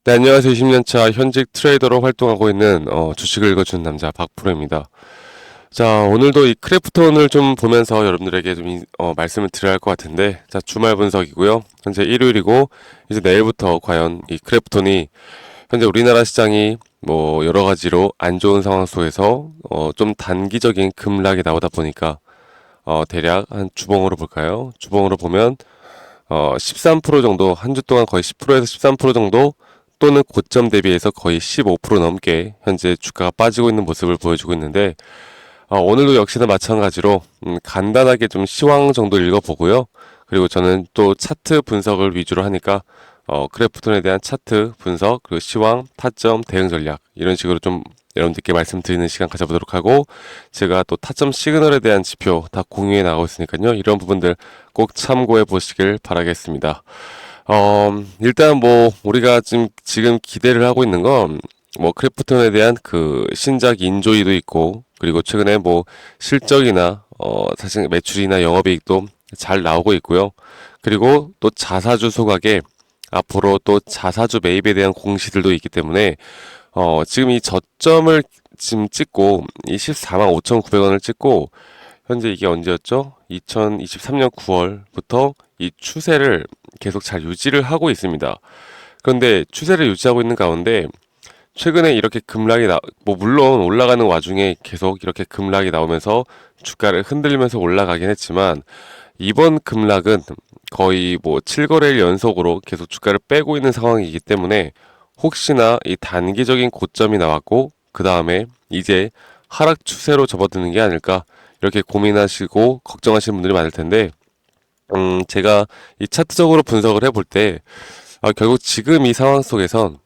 네, 안녕하세요. 20년차 현직 트레이더로 활동하고 있는 주식을 읽어주는 남자 박프로입니다. 자, 오늘도 이 크래프톤을 좀 보면서 여러분들에게 좀 말씀을 드려야 할 것 같은데, 자, 주말 분석이고요. 현재 일요일이고 이제 내일부터 과연 이 크래프톤이 현재 우리나라 시장이 뭐 여러 가지로 안 좋은 상황 속에서 좀 단기적인 급락이 나오다 보니까 대략 한 주봉으로 볼까요? 주봉으로 보면 13% 정도, 한 주 동안 거의 10%에서 13% 정도, 또는 고점 대비해서 거의 15% 넘게 현재 주가가 빠지고 있는 모습을 보여주고 있는데, 오늘도 역시나 마찬가지로 간단하게 좀 시황 정도 읽어보고요. 그리고 저는 또 차트 분석을 위주로 하니까 크래프톤에 대한 차트 분석, 그리고 시황, 타점, 대응 전략 이런 식으로 좀 여러분들께 말씀드리는 시간 가져보도록 하고, 제가 또 타점 시그널에 대한 지표 다 공유해 나가고 있으니까요. 이런 부분들 꼭 참고해 보시길 바라겠습니다. 일단 뭐 우리가 지금 기대를 하고 있는 건 뭐 크래프톤에 대한 그 신작 인조이도 있고, 그리고 최근에 뭐 실적이나 사실 매출이나 영업이익도 잘 나오고 있고요. 그리고 또 자사주 소각에 앞으로 또 자사주 매입에 대한 공시들도 있기 때문에 지금 이 저점을 지금 찍고 이 14만 5,900원을 찍고, 현재 이게 언제였죠? 2023년 9월부터 이 추세를 계속 잘 유지를 하고 있습니다. 그런데 추세를 유지하고 있는 가운데 최근에 이렇게 뭐 물론 올라가는 와중에 계속 이렇게 급락이 나오면서 주가를 흔들면서 올라가긴 했지만, 이번 급락은 거의 뭐 7거래일 연속으로 계속 주가를 빼고 있는 상황이기 때문에 혹시나 이 단기적인 고점이 나왔고 그 다음에 이제 하락 추세로 접어드는 게 아닐까, 이렇게 고민하시고 걱정하시는 분들이 많을 텐데, 제가 이 차트적으로 분석을 해볼 때 결국 지금 이 상황 속에선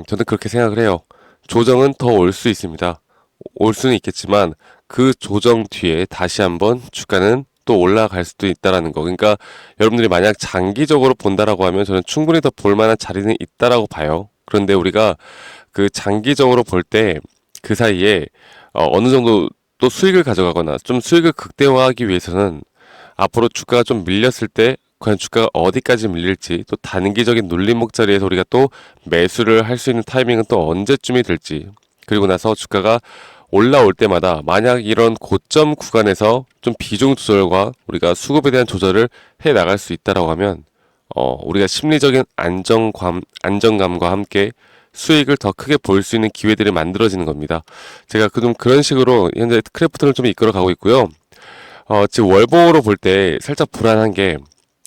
저는 그렇게 생각을 해요. 조정은 더 올 수 있습니다. 올 수는 있겠지만 그 조정 뒤에 다시 한번 주가는 또 올라갈 수도 있다라는 거. 그러니까 여러분들이 만약 장기적으로 본다라고 하면 저는 충분히 더 볼만한 자리는 있다라고 봐요. 그런데 우리가 그 장기적으로 볼 때 그 사이에 어느 정도 또 수익을 가져가거나 좀 수익을 극대화하기 위해서는 앞으로 주가가 좀 밀렸을 때 과연 주가가 어디까지 밀릴지, 또 단기적인 눌림목 자리에서 우리가 또 매수를 할 수 있는 타이밍은 또 언제쯤이 될지, 그리고 나서 주가가 올라올 때마다 만약 이런 고점 구간에서 좀 비중 조절과 우리가 수급에 대한 조절을 해 나갈 수 있다라고 하면 우리가 심리적인 안정감과 함께 수익을 더 크게 볼 수 있는 기회들이 만들어지는 겁니다. 제가 좀 그런 식으로 현재 크래프톤을 좀 이끌어 가고 있고요. 지금 월봉으로 볼 때 살짝 불안한 게,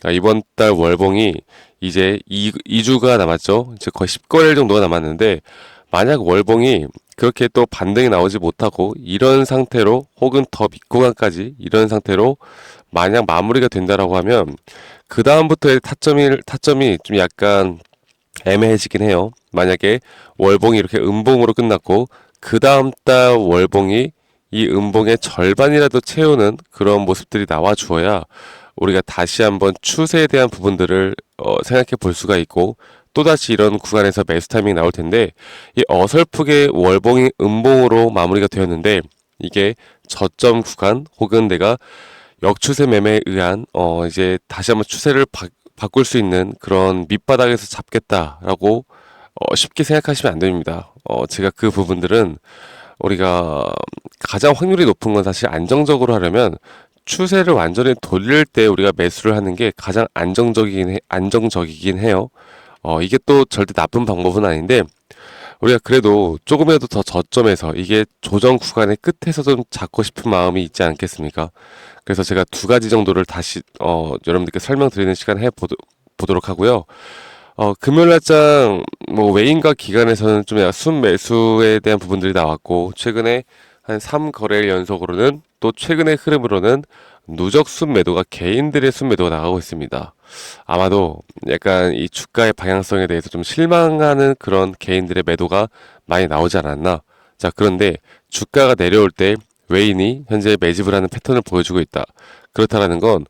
이번 달 월봉이 이제 2주가 남았죠. 이제 거의 10거래일 정도가 남았는데, 만약 월봉이 그렇게 또 반등이 나오지 못하고 이런 상태로, 혹은 더 밑구간까지 이런 상태로 만약 마무리가 된다라고 하면 그 다음부터의 타점이 좀 약간 애매해지긴 해요. 만약에 월봉이 이렇게 음봉으로 끝났고 그 다음 달 월봉이 이 음봉의 절반이라도 채우는 그런 모습들이 나와 주어야 우리가 다시 한번 추세에 대한 부분들을 생각해 볼 수가 있고, 또다시 이런 구간에서 매수 타이밍이 나올 텐데, 이 어설프게 월봉이 음봉으로 마무리가 되었는데 이게 저점 구간 혹은 내가 역추세 매매에 의한 이제 다시 한번 추세를 바꿀 수 있는 그런 밑바닥에서 잡겠다라고 쉽게 생각하시면 안 됩니다. 제가 그 부분들은 우리가 가장 확률이 높은 건 사실 안정적으로 하려면 추세를 완전히 돌릴 때 우리가 매수를 하는 게 가장 안정적이긴 해요. 이게 또 절대 나쁜 방법은 아닌데, 우리가 그래도 조금이라도 더 저점에서 이게 조정 구간의 끝에서 좀 잡고 싶은 마음이 있지 않겠습니까? 그래서 제가 두 가지 정도를 다시 여러분들께 설명드리는 시간 보도록 하고요. 금요일 날장 뭐 외인과 기관에서는 좀 약간 순매수에 대한 부분들이 나왔고, 최근에 한 3거래일 연속으로는, 또 최근의 흐름으로는 누적 순매도가, 개인들의 순매도가 나가고 있습니다. 아마도 약간 이 주가의 방향성에 대해서 좀 실망하는 그런 개인들의 매도가 많이 나오지 않았나. 자, 그런데 주가가 내려올 때 외인이 현재 매집을 하는 패턴을 보여주고 있다. 그렇다라는 건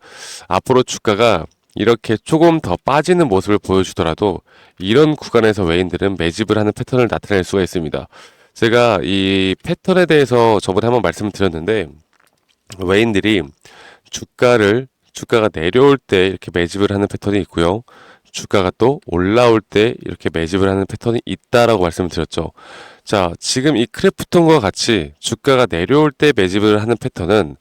앞으로 주가가 이렇게 조금 더 빠지는 모습을 보여주더라도 이런 구간에서 외인들은 매집을 하는 패턴을 나타낼 수가 있습니다. 제가 이 패턴에 대해서 저번에 한번 말씀을 드렸는데, 외인들이 주가가 내려올 때 이렇게 매집을 하는 패턴이 있고요. 주가가 또 올라올 때 이렇게 매집을 하는 패턴이 있다라고 말씀을 드렸죠. 자, 지금 이 크래프톤과 같이 주가가 내려올 때 매집을 하는 패턴은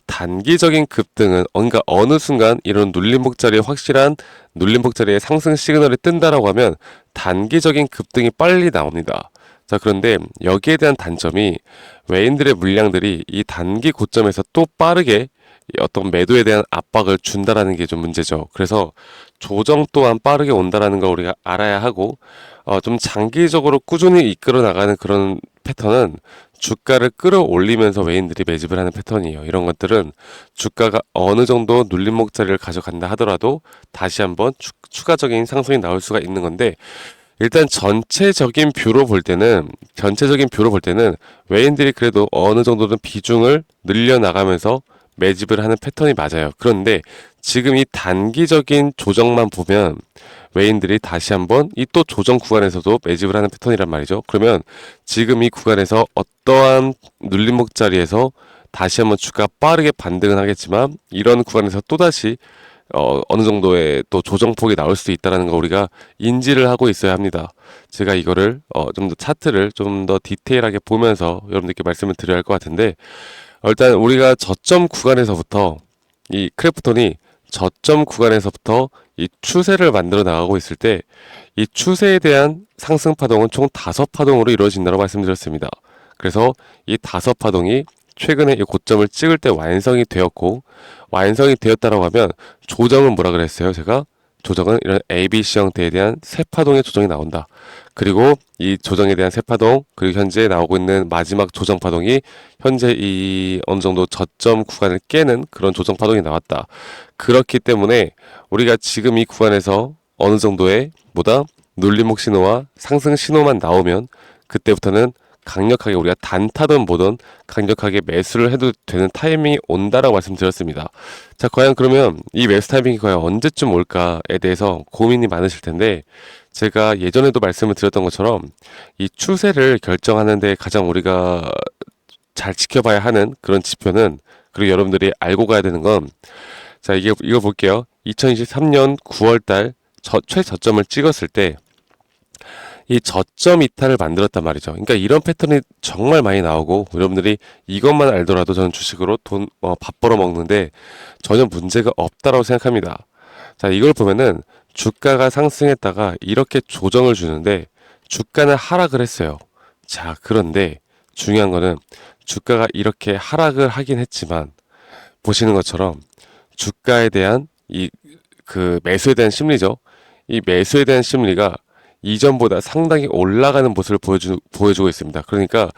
단기적인 급등은 그러니까 어느 순간 이런 눌림목 자리에 확실한 눌림목 자리에 상승 시그널이 뜬다라고 하면 단기적인 급등이 빨리 나옵니다. 자, 그런데 여기에 대한 단점이 외인들의 물량들이 이 단기 고점에서 또 빠르게 이 어떤 매도에 대한 압박을 준다라는 게 좀 문제죠. 그래서 조정 또한 빠르게 온다라는 걸 우리가 알아야 하고, 좀 장기적으로 꾸준히 이끌어 나가는 그런 패턴은 주가를 끌어올리면서 외인들이 매집을 하는 패턴이에요. 이런 것들은 주가가 어느 정도 눌림목 자리를 가져간다 하더라도 다시 한번 추가적인 상승이 나올 수가 있는 건데, 일단 전체적인 뷰로 볼 때는 외인들이 그래도 어느 정도는 비중을 늘려나가면서 매집을 하는 패턴이 맞아요. 그런데 지금 이 단기적인 조정만 보면 외인들이 다시 한번 이 또 조정 구간에서도 매집을 하는 패턴이란 말이죠. 그러면 지금 이 구간에서 어떠한 눌림목 자리에서 다시 한번 주가 빠르게 반등은 하겠지만 이런 구간에서 또다시 어느 정도의 또 조정폭이 나올 수 있다는 거 우리가 인지를 하고 있어야 합니다. 제가 이거를 좀 더 차트를 좀 더 디테일하게 보면서 여러분들께 말씀을 드려야 할 것 같은데, 일단 우리가 저점 구간에서부터 이 크래프톤이 저점 구간에서부터 이 추세를 만들어 나가고 있을 때 이 추세에 대한 상승 파동은 총 5파동으로 이루어진다고 말씀드렸습니다. 그래서 이 5파동이 최근에 이 고점을 찍을 때 완성이 되었고, 완성이 되었다라고 하면 조정은 뭐라 그랬어요? 제가 조정은 이런 ABC 형태에 대한 세 파동의 조정이 나온다. 그리고 이 조정에 대한 세 파동, 그리고 현재 나오고 있는 마지막 조정 파동이 현재 이 어느 정도 저점 구간을 깨는 그런 조정 파동이 나왔다. 그렇기 때문에 우리가 지금 이 구간에서 어느 정도의 눌림목 신호와 상승 신호만 나오면 그때부터는 강력하게 우리가 단타든 뭐든 강력하게 매수를 해도 되는 타이밍이 온다라고 말씀드렸습니다. 자, 과연 그러면 이 매수 타이밍이 과연 언제쯤 올까에 대해서 고민이 많으실 텐데, 제가 예전에도 말씀을 드렸던 것처럼 이 추세를 결정하는데 가장 우리가 잘 지켜봐야 하는 그런 지표는, 그리고 여러분들이 알고 가야 되는 건, 자, 이거 볼게요. 2023년 9월달 최저점을 찍었을 때 이 저점 이탈을 만들었단 말이죠. 그러니까 이런 패턴이 정말 많이 나오고, 여러분들이 이것만 알더라도 저는 주식으로 밥 벌어 먹는데 전혀 문제가 없다라고 생각합니다. 자, 이걸 보면은 주가가 상승했다가 이렇게 조정을 주는데 주가는 하락을 했어요. 자, 그런데 중요한 거는 주가가 이렇게 하락을 하긴 했지만 보시는 것처럼 주가에 대한 매수에 대한 심리죠. 이 매수에 대한 심리가 이전보다 상당히 올라가는 모습을 보여주고 있습니다. 그러니까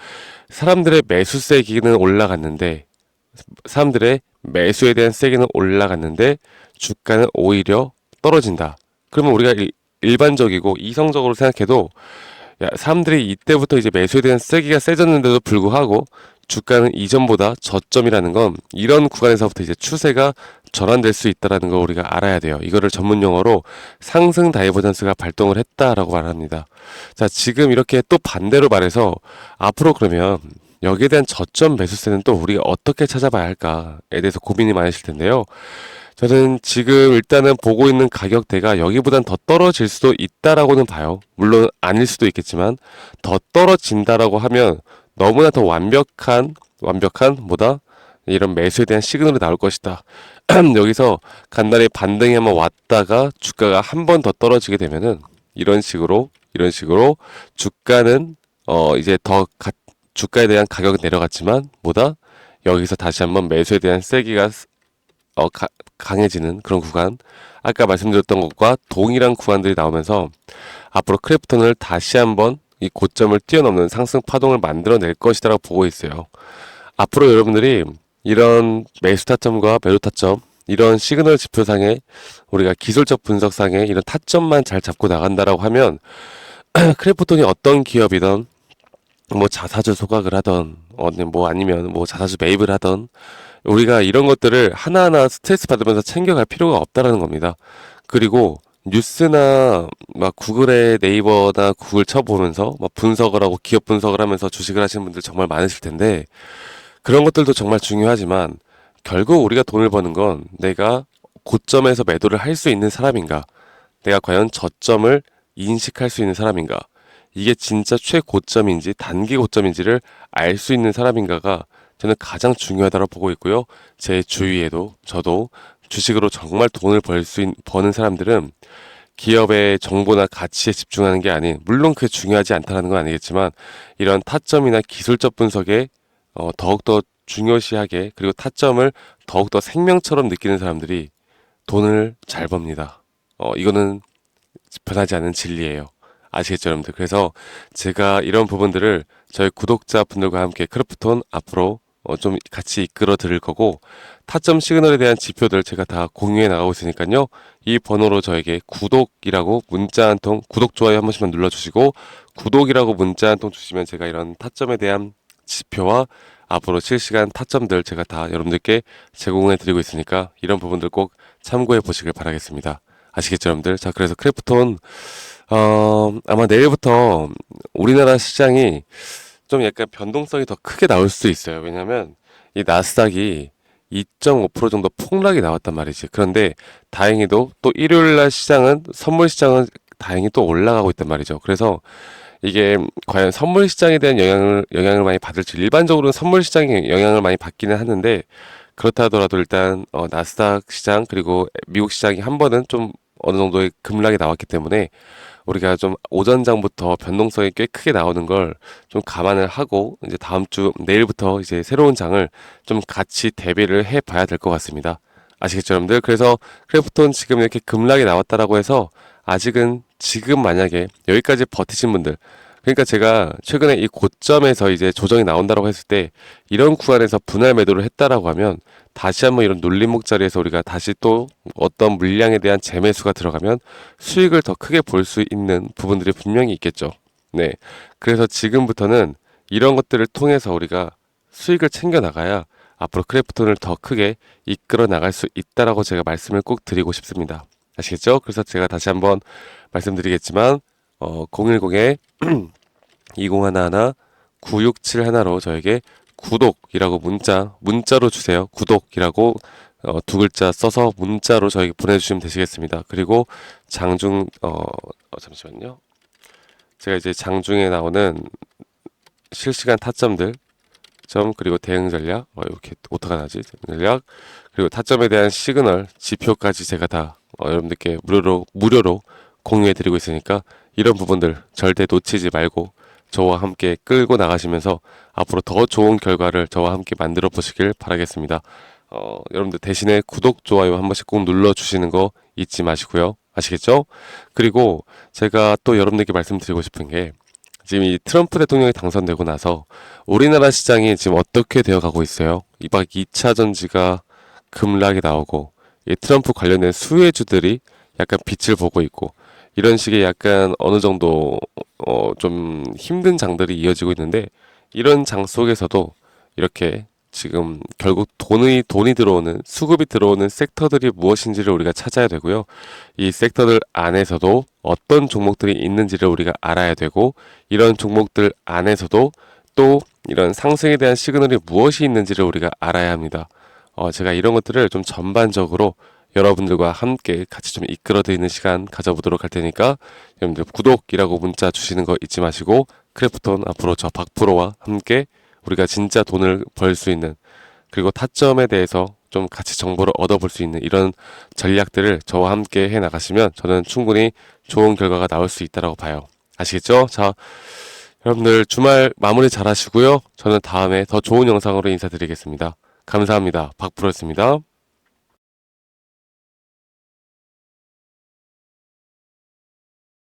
사람들의 매수 세기는 올라갔는데, 사람들의 매수에 대한 세기는 올라갔는데 주가는 오히려 떨어진다. 그러면 우리가 일반적이고 이성적으로 생각해도, 야, 사람들이 이때부터 이제 매수에 대한 세기가 세졌는데도 불구하고 주가는 이전보다 저점이라는 건 이런 구간에서부터 이제 추세가 전환될 수 있다는 걸 우리가 알아야 돼요. 이거를 전문 용어로 상승 다이버전스가 발동을 했다라고 말합니다. 자, 지금 이렇게 또 반대로 말해서 앞으로 그러면 여기에 대한 저점 매수세는 또 우리가 어떻게 찾아봐야 할까에 대해서 고민이 많으실 텐데요. 저는 지금 일단은 보고 있는 가격대가 여기보단 더 떨어질 수도 있다라고는 봐요. 물론 아닐 수도 있겠지만 더 떨어진다라고 하면 너무나 더 완벽한 이런 매수에 대한 시그널이 나올 것이다. 여기서 간단히 반등이 한번 왔다가 주가가 한 번 더 떨어지게 되면은 이런 식으로 주가는 이제 주가에 대한 가격이 내려갔지만 여기서 다시 한번 매수에 대한 세기가 강해지는 그런 구간, 아까 말씀드렸던 것과 동일한 구간들이 나오면서 앞으로 크래프톤을 다시 한번 이 고점을 뛰어넘는 상승 파동을 만들어낼 것이라고 보고 있어요. 앞으로 여러분들이 이런 매수 타점과 매도 타점, 이런 시그널 지표상에 우리가 기술적 분석상에 이런 타점만 잘 잡고 나간다라고 하면 크래프톤이 어떤 기업이든 자사주 소각을 하던 아니면 자사주 매입을 하던 우리가 이런 것들을 하나하나 스트레스 받으면서 챙겨갈 필요가 없다라는 겁니다. 그리고 뉴스나 구글에 네이버나 구글 쳐보면서 분석을 하고 기업 분석을 하면서 주식을 하시는 분들 정말 많으실 텐데, 그런 것들도 정말 중요하지만 결국 우리가 돈을 버는 건 내가 고점에서 매도를 할 수 있는 사람인가, 내가 과연 저점을 인식할 수 있는 사람인가? 이게 진짜 최고점인지 단기 고점인지를 알 수 있는 사람인가가 저는 가장 중요하다고 보고 있고요. 제 주위에도 저도 주식으로 정말 돈을 버는 사람들은 기업의 정보나 가치에 집중하는 게 아닌, 물론 그게 중요하지 않다는 건 아니겠지만, 이런 타점이나 기술적 분석에 더욱더 중요시하게, 그리고 타점을 더욱더 생명처럼 느끼는 사람들이 돈을 잘 법니다. 이거는 변하지 않는 진리예요. 아시겠죠, 여러분들? 그래서 제가 이런 부분들을 저희 구독자분들과 함께 크래프톤 앞으로 좀 같이 이끌어 드릴 거고, 타점 시그널에 대한 지표들 제가 다 공유해 나가고 있으니까요. 이 번호로 저에게 구독이라고 문자 한 통, 구독, 좋아요 한 번씩만 눌러주시고, 구독이라고 문자 한 통 주시면 제가 이런 타점에 대한 지표와 앞으로 실시간 타점들 제가 다 여러분들께 제공해 드리고 있으니까 이런 부분들 꼭 참고해 보시길 바라겠습니다. 아시겠죠, 여러분들? 자, 그래서 크래프톤, 아마 내일부터 우리나라 시장이 좀 약간 변동성이 더 크게 나올 수도 있어요. 왜냐면 이 나스닥이 2.5% 정도 폭락이 나왔단 말이지. 그런데 다행히도 또 일요일날 선물 시장은 다행히 또 올라가고 있단 말이죠. 그래서 이게 과연 선물 시장에 대한 영향을 많이 받을지, 일반적으로는 선물 시장에 영향을 많이 받기는 하는데, 그렇다 하더라도 일단 나스닥 시장 그리고 미국 시장이 한 번은 좀 어느 정도의 급락이 나왔기 때문에 우리가 좀 오전장부터 변동성이 꽤 크게 나오는 걸 좀 감안을 하고, 이제 다음 주 내일부터 이제 새로운 장을 좀 같이 대비를 해 봐야 될 것 같습니다. 아시겠죠, 여러분들? 그래서 크래프톤 지금 이렇게 급락이 나왔다라고 해서 아직은 지금 만약에 여기까지 버티신 분들, 그러니까 제가 최근에 이 고점에서 이제 조정이 나온다고 했을 때 이런 구간에서 분할 매도를 했다라고 하면 다시 한번 이런 눌림목 자리에서 우리가 다시 또 어떤 물량에 대한 재매수가 들어가면 수익을 더 크게 볼 수 있는 부분들이 분명히 있겠죠. 네. 그래서 지금부터는 이런 것들을 통해서 우리가 수익을 챙겨 나가야 앞으로 크래프톤을 더 크게 이끌어 나갈 수 있다라고 제가 말씀을 꼭 드리고 싶습니다. 아시겠죠? 그래서 제가 다시 한번 말씀드리겠지만 010에 2011-9671로 저에게 구독이라고 문자로 주세요. 구독이라고 두 글자 써서 문자로 저에게 보내주시면 되시겠습니다. 그리고 잠시만요. 제가 이제 장중에 나오는 실시간 타점들 그리고 대응 전략, 이렇게 오타가 나지, 대응 전략, 그리고 타점에 대한 시그널, 지표까지 제가 다 여러분들께 무료로 공유해 드리고 있으니까 이런 부분들 절대 놓치지 말고 저와 함께 끌고 나가시면서 앞으로 더 좋은 결과를 저와 함께 만들어 보시길 바라겠습니다. 여러분들 대신에 구독, 좋아요 한 번씩 꼭 눌러 주시는 거 잊지 마시고요. 아시겠죠? 그리고 제가 또 여러분들께 말씀드리고 싶은 게, 지금 이 트럼프 대통령이 당선되고 나서 우리나라 시장이 지금 어떻게 되어 가고 있어요? 이박 2차 전지가 급락이 나오고, 이 트럼프 관련된 수혜주들이 약간 빛을 보고 있고, 이런 식의 약간 어느 정도 좀 힘든 장들이 이어지고 있는데, 이런 장 속에서도 이렇게 지금 결국 돈이 들어오는, 수급이 들어오는 섹터들이 무엇인지를 우리가 찾아야 되고요. 이 섹터들 안에서도 어떤 종목들이 있는지를 우리가 알아야 되고, 이런 종목들 안에서도 또 이런 상승에 대한 시그널이 무엇이 있는지를 우리가 알아야 합니다. 제가 이런 것들을 좀 전반적으로 여러분들과 함께 같이 좀 이끌어 드리는 시간 가져보도록 할 테니까 여러분들 구독이라고 문자 주시는 거 잊지 마시고, 크래프톤 앞으로 저 박프로와 함께 우리가 진짜 돈을 벌 수 있는, 그리고 타점에 대해서 좀 같이 정보를 얻어볼 수 있는 이런 전략들을 저와 함께 해 나가시면 저는 충분히 좋은 결과가 나올 수 있다고 봐요. 아시겠죠? 자, 여러분들 주말 마무리 잘 하시고요. 저는 다음에 더 좋은 영상으로 인사드리겠습니다. 감사합니다. 박프로였습니다.